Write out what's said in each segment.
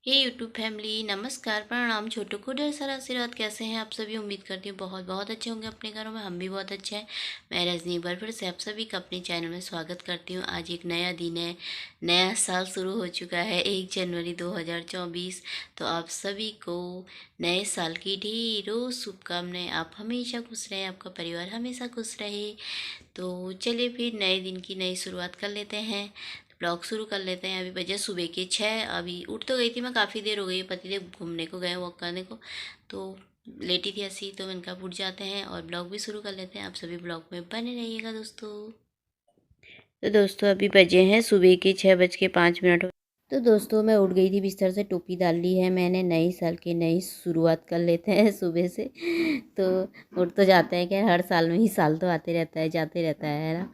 हे YouTube family, नमस्कार, प्रणाम। छोटू को ढेर सारा आशीर्वाद। कैसे हैं आप सभी? उम्मीद करती हूँ बहुत बहुत अच्छे होंगे अपने घरों में। हम भी बहुत अच्छे हैं। मैं रजनी एक बार फिर से आप सभी का अपने चैनल में स्वागत करती हूँ। आज एक नया दिन है, नया साल शुरू हो चुका है, 1 जनवरी 2024। तो आप सभी को नए साल की ढेरों शुभकामनाएं। आप हमेशा खुश रहें, आपका परिवार हमेशा खुश रहे। तो चलिए फिर नए दिन की नई शुरुआत कर लेते हैं। ब्लॉग शुरू कर लेते हैं। अभी बजे सुबह के 6। अभी उठ तो गई थी मैं, काफ़ी देर हो गई है। पतिदेव घूमने को गए, वॉक करने को, तो लेटी थी ऐसी। तो मैंने कहा उठ जाते हैं और ब्लॉग भी शुरू कर लेते हैं। आप सभी ब्लॉग में बने रहिएगा दोस्तों। तो दोस्तों अभी बजे हैं सुबह के 6:05। तो दोस्तों मैं उठ गई थी बिस्तर से, टोपी डाल ली है मैंने। नई साल की नई शुरुआत कर लेते हैं सुबह से। तो उठ तो जाते हैं, क्या हर साल में ही साल तो आते रहता है जाते रहता है ना।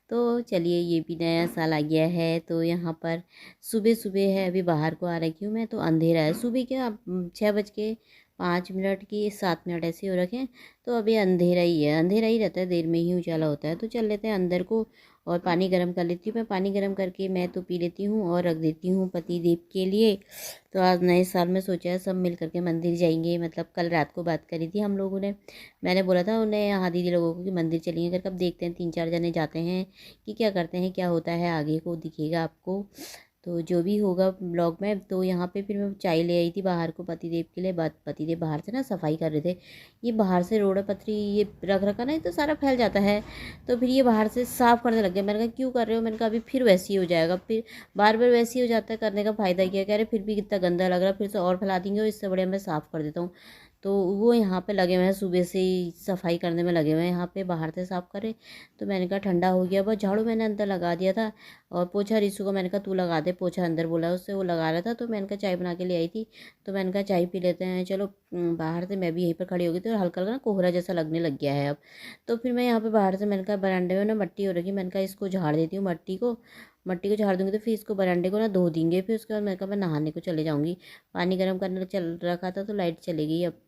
तो चलिए, ये भी नया साल आ गया है। तो यहाँ पर सुबह सुबह है, अभी बाहर को आ रखी हूँ मैं। तो अंधेरा है सुबह, क्या 6:05 की 7 मिनट ऐसे हो रखे हैं। तो अभी अंधेरा ही है, अंधेरा ही रहता है, देर में ही उजाला होता है। तो चल लेते हैं अंदर को और पानी गर्म कर लेती हूँ। मैं पानी गर्म करके मैं तो पी लेती हूँ और रख देती हूँ पति देव के लिए। तो आज नए साल में सोचा है सब मिल करके मंदिर जाएंगे। मतलब कल रात को बात करी थी हम लोगों ने। मैंने बोला था उन्हें, यहाँ दीदी लोगों को, कि मंदिर चलेंगे करके। अब देखते हैं 3-4 जने जाते हैं कि क्या करते हैं, क्या होता है आगे को दिखेगा आपको। तो जो भी होगा ब्लॉग में। तो यहाँ पे फिर मैं चाय ले आई थी बाहर को पतिदेव के लिए। बात पतिदेव बाहर से ना सफाई कर रहे थे। ये बाहर से रोड़ा पथरी ये रख रखा ना, ये तो सारा फैल जाता है। तो फिर ये बाहर से साफ़ करने लग गए। मैंने कहा क्यों कर रहे हो? मैंने कहा अभी फिर वैसे ही हो जाएगा। फिर बार बार वैसे ही हो जाता है, करने का फ़ायदा क्या? कह रहे फिर भी कितना गंदा लग रहा है, फिर से और फैला देंगे और इससे बढ़िया मैं साफ़ कर देता हूँ। तो वो यहाँ पे लगे हुए हैं, सुबह से ही सफाई करने में लगे हुए हैं। यहाँ पे बाहर से साफ़ करे। तो मैंने कहा ठंडा हो गया, बस झाड़ू मैंने अंदर लगा दिया था। और पोछा रिशु को मैंने कहा तू लगा दे पोछा, अंदर बोला उससे, वो लगा रहा था। तो मैंने कहा चाय बना के ले आई थी। तो मैंने कहा चाय पी लेते हैं चलो। बाहर से मैं भी यहीं पर खड़ी हो गई थी और हल्का हल्का ना कोहरा जैसा लगने लग गया है अब। तो फिर मैं यहाँ पे बाहर से, मैंने कहा बरामदे में ना मट्टी हो रखी, मैंने कहा इसको झाड़ देती हूँ मट्टी को। मट्टी को झाड़ दूँगी तो फिर इसको बरामदे को ना धो देंगे। फिर उसके बाद मैंने कहा मैं नहाने को चले जाऊँगी। पानी गर्म करने चल रखा था तो लाइट चली गई अब।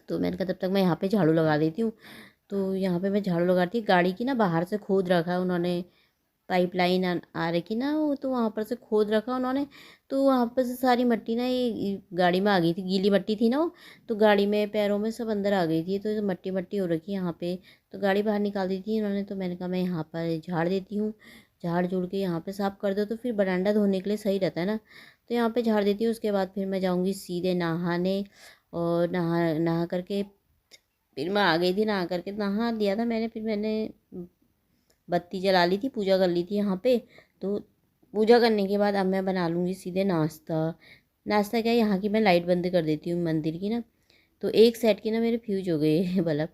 तो मैंने कहा तब तक मैं यहाँ पे झाड़ू लगा देती हूँ। तो यहाँ पे मैं झाड़ू लगाती, गाड़ी की ना बाहर से खोद रखा है उन्होंने। पाइपलाइन आ रखी ना वो, तो वहाँ पर से खोद रखा उन्होंने। तो वहाँ पर से सारी मट्टी ना ये गाड़ी में आ गई थी, गीली मट्टी थी ना वो। तो गाड़ी में पैरों में सब अंदर आ गई थी। तो ये मट्टी मट्टी हो रखी है यहाँ पे। तो गाड़ी बाहर निकाल दी थी उन्होंने। तो मैंने कहा मैं यहाँ पर झाड़ देती हूँ। झाड़ झूड़ के यहाँ पे साफ़ कर दो तो फिर बरांडा धोने के लिए सही रहता है ना। तो यहाँ पे झाड़ देती हूँ। उसके बाद फिर मैं जाऊँगी सीधे नहाने। और नहा नहा करके फिर मैं आ गई थी। नहा करके नहा दिया था मैंने। फिर मैंने बत्ती जला ली थी, पूजा कर ली थी यहाँ पे। तो पूजा करने के बाद अब मैं बना लूँगी सीधे नाश्ता। नाश्ता क्या है, यहाँ की मैं लाइट बंद कर देती हूँ मंदिर की ना। तो एक सेट की ना मेरे फ्यूज हो गए हैं बल्ब।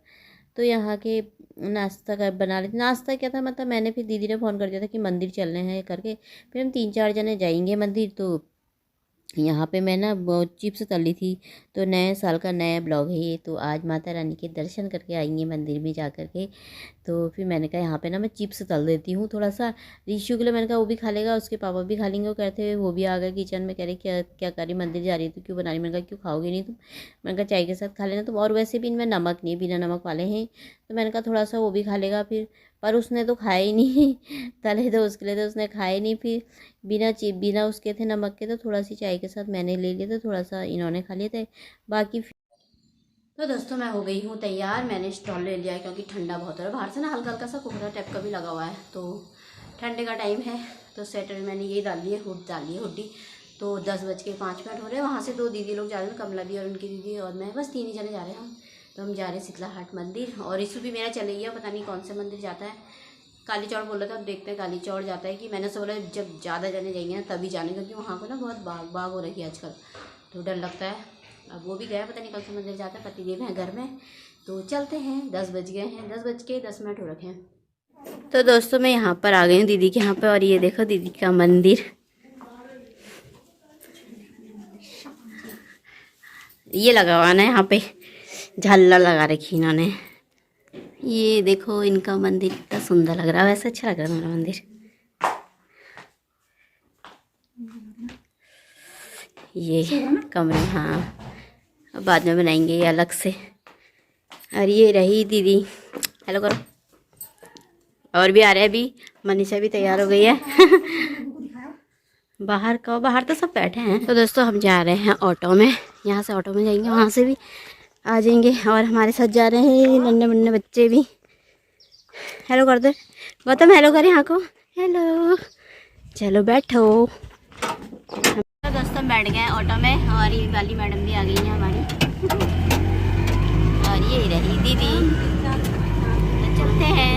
तो यहाँ के नाश्ता कर बना लेती। नाश्ता क्या था, मतलब मैंने फिर दीदी ने फ़ोन कर दिया था कि मंदिर चलने हैं करके। फिर हम 3-4 जने जाएंगे मंदिर। तो यहाँ पे मैं ना वो चिप्स तली थी। तो नए साल का नया ब्लॉग है ये। तो आज माता रानी के दर्शन करके आएंगे मंदिर में जा कर के। तो फिर मैंने कहा यहाँ पे ना मैं चिप्स तल देती हूँ थोड़ा सा ऋषु के लिए। मैंने कहा वो भी खा लेगा, उसके पापा भी खा लेंगे। वो कहते हुए वो भी आ गए किचन में, कह रहे क्या क्या कर रही, मंदिर जा रही है तो क्यों बना रही? मैंने कहा क्यों खाओगे नहीं तुम? मैंने कहा चाय के साथ खा लेना तुम। और वैसे भी इनमें नमक नहीं, बिना नमक वाले हैं। तो मैंने कहा थोड़ा सा वो भी खा लेगा फिर। पर उसने तो खाया ही नहीं तले तो उसके लिए, तो उसने खाया ही नहीं फिर। बिना उसके थे नमक के। तो थोड़ा सी चाय के साथ मैंने ले लिया था, थोड़ा सा इन्होंने खा लिए थे बाकी। तो दोस्तों मैं हो गई हूँ तैयार। मैंने स्टॉल ले लिया है क्योंकि ठंडा बहुत हो रहा है बाहर से ना, हल्का हल्का सा कोहरा टाइप का भी लगा हुआ है। तो ठंडे का टाइम है। तो स्वेटर मैंने यही डाल ली है, हुड डाल ली है, हुडी। तो 10:05 हो रहे हैं। वहाँ से 2 दीदी लोग जा रहे हैं, कमला दी और उनकी दीदी और मैं, बस 3 ही जने जा रहे हैं हम। तो हम जा रहे हैं शीतला हाट मंदिर। और इशू भी मेरा चले गया, पता नहीं कौन से मंदिर जाता है। काली चौड़ बोल रहा था, अब देखते हैं काली चौड़ जाता है कि। मैंने उससे बोला जब ज़्यादा जने जाएंगे ना तभी जाने, क्योंकि वहाँ पर ना बहुत बाग बाग हो रही है आजकल। तो डर लगता है। अब वो भी गया, पता नहीं कौन से मंदिर जाता है, पतिदेव हैं घर में। तो चलते हैं। 10 बज गए हैं, 10:10 हो रखे हैं। तो दोस्तों मैं यहाँ पर आ गई हूँ दीदी के यहाँ पे। और ये देखो दीदी का मंदिर, ये लगा हुआ ना यहाँ पे, झालर लगा रखी इन्होंने। ये देखो इनका मंदिर कितना सुंदर लग रहा है, वैसे अच्छा लग रहा है मेरा मंदिर। ये कमरे, हाँ अब बाद में बनाएंगे ये अलग से। और ये रही दीदी, हेलो करो। और भी आ रहे हैं अभी, मनीषा भी तैयार हो गई है बाहर का, बाहर तो सब बैठे हैं। तो दोस्तों हम जा रहे हैं ऑटो में, यहाँ से ऑटो में जाएंगे, वहाँ से भी आ जाएंगे। और हमारे साथ जा रहे हैं नन्हे मुन्ने बच्चे भी। हेलो कर दे गौतम, हेलो कर यहाँ को, हेलो। चलो बैठो। तो दोस्तों बैठ गए ऑटो में और ये वाली मैडम भी आ गई है हमारी और ये रही दीदी। तो चलते हैं।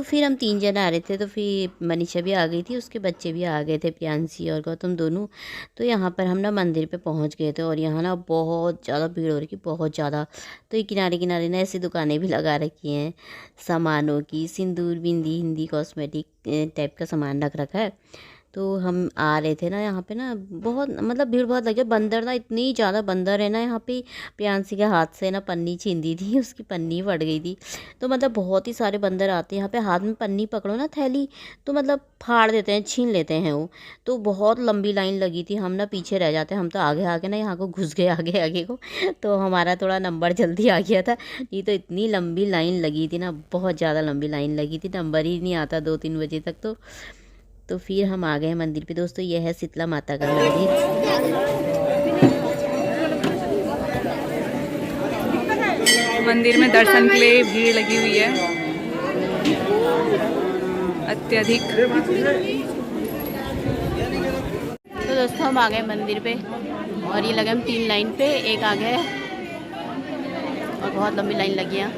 फिर हम 3 जन आ रहे थे, तो फिर मनीषा भी आ गई थी, उसके बच्चे भी आ गए थे, प्रियांशी और गौतम दोनों। तो यहाँ पर हम ना मंदिर पे पहुँच गए थे और यहाँ ना बहुत ज़्यादा भीड़ हो रही थी, बहुत ज़्यादा। तो ये किनारे किनारे ना ऐसी दुकानें भी लगा रखी हैं सामानों की, सिंदूर, बिंदी, हिंदी कॉस्मेटिक टाइप का सामान रख रखा है। तो हम आ रहे थे ना, यहाँ पे ना बहुत मतलब भीड़ बहुत लगी। बंदर ना, इतनी ज़्यादा बंदर है ना यहाँ पे। प्रियांशी के हाथ से ना पन्नी छीन दी थी, उसकी पन्नी फट गई थी। तो मतलब बहुत ही सारे बंदर आते हैं यहाँ पे। हाथ में पन्नी पकड़ो ना, थैली, तो मतलब फाड़ देते हैं, छीन लेते हैं वो। तो बहुत लंबी लाइन लगी थी, हम ना पीछे रह जाते हैं, हम तो आगे आगे ना यहाँ को घुस गए, आगे आगे को। तो हमारा थोड़ा नंबर जल्दी आ गया था। ये तो इतनी लंबी लाइन लगी थी ना, बहुत ज़्यादा लंबी लाइन लगी थी, नंबर ही नहीं आता 2-3 बजे तक। तो फिर हम आ गए मंदिर पे। दोस्तों ये है शीतला माता का मंदिर। मंदिर में दर्शन के लिए भीड़ लगी हुई है अत्यधिक। तो दोस्तों हम आ गए मंदिर पे और ये लगे हम 3 लाइन पे, एक आ गए और बहुत लंबी लाइन लगी है,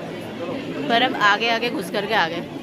पर अब आगे आगे घुस करके आ गए।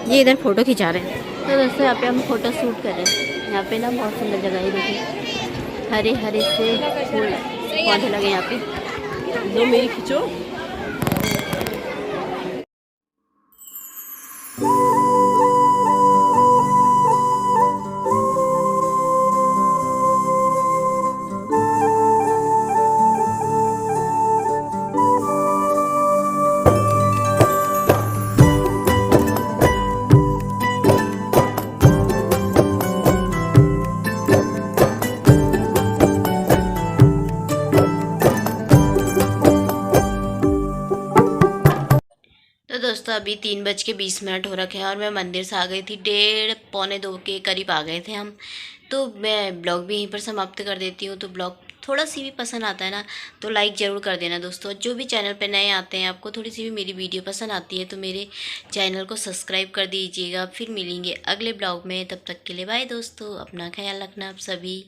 ये इधर फ़ोटो खिंचा रहे हैं। तो दोस्तों यहाँ पे हम फ़ोटो शूट कर रहे हैं। यहाँ पे ना बहुत सुंदर जगह है, देखिए हरे हरे से फूल पौधे लगे यहाँ पे। जो मेरी खिंचो। तो दोस्तों अभी 3:20 हो रखे हैं और मैं मंदिर से आ गई थी। 1:30-1:45 के करीब आ गए थे हम। तो मैं ब्लॉग भी यहीं पर समाप्त कर देती हूँ। तो ब्लॉग थोड़ा सी भी पसंद आता है ना, तो लाइक ज़रूर कर देना दोस्तों। जो भी चैनल पे नए आते हैं, आपको थोड़ी सी भी मेरी वीडियो पसंद आती है तो मेरे चैनल को सब्सक्राइब कर दीजिएगा। फिर मिलेंगे अगले ब्लॉग में, तब तक के लिए बाय दोस्तों। अपना ख्याल रखना आप सभी।